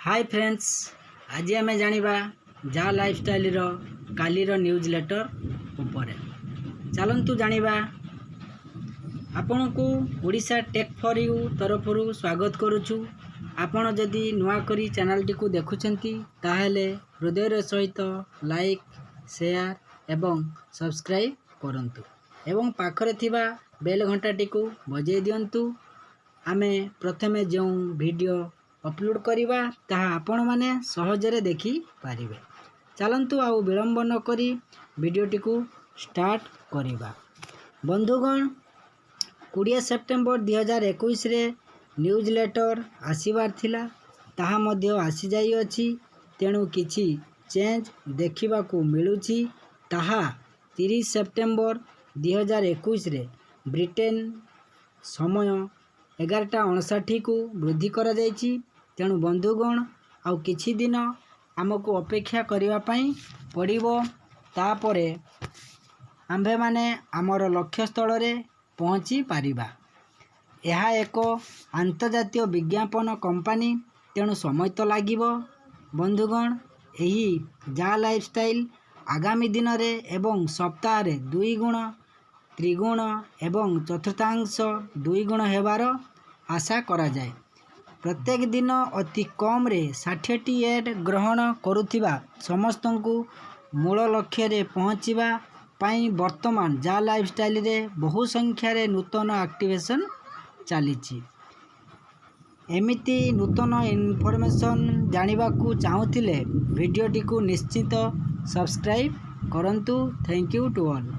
Hi friends, आज आम जाना जा लाइफस्टाइल कालीर न्यूज लेटर उपरे चलतु जाना। आपण को ओडिशा टेक फॉर यू तरफ स्वागत करुचु। आपण जदि नुआ करी चैनल टी को देखुछंती ताहेले हृदय सहित लाइक शेयर एवं सब्सक्राइब करंतु एवं पाखरे थिबा बेल घंटा टी को बजे दियंतु। आमे प्रथमे जो वीडियो अपलोड करिबा ताहा आपण माने सहजरे देखि पारिबे। चलंतु आउ विलंब न करी वीडियोटी को स्टार्ट करिबा। बंधुगण, 20 सेप्टेम्बर 2021 रे न्यूज लेटर आसीबार थिला, ताहा मध्य आसी जाई अछि। तेणु किछि चेंज देखिबा को मिलुछि। ताहा 30 सेप्टेम्बर 2021 रे ब्रिटेन समय 11:59 को वृद्धि करा जाइछि। तेणु बंधुगण, आउ किछि दिन आमको अपेक्षा करिवा पई पड़िबो। तापरे आम्भे माने आमर लक्ष्य स्थल रे पहुँची पारिबा। यह एक अंतर्जातीय विज्ञापन कंपनी, तेणु समय तो लागिबो। बंधुगण, यही जा लाइफस्टाइल आगामी दिन रे एवं सप्ताह रे 2 गुण, त्रिगुण एवं चतुर्थांश 2 गुण हेबार आशा करा जाए। प्रत्येक दिन अति कम रे 60टी एड ग्रहण करुथिबा समस्त को मूल लक्ष्य रे पहुँचीबा पाई वर्तमान जा लाइफस्टाइल रे बहु संख्या रे नूतन एक्टिवेशन चलीछि। एमिति नूतन इनफॉरमेशन जानिबा को चाहुथिले वीडियोटी को निश्चित सब्सक्राइब करंतु। Thank you to all.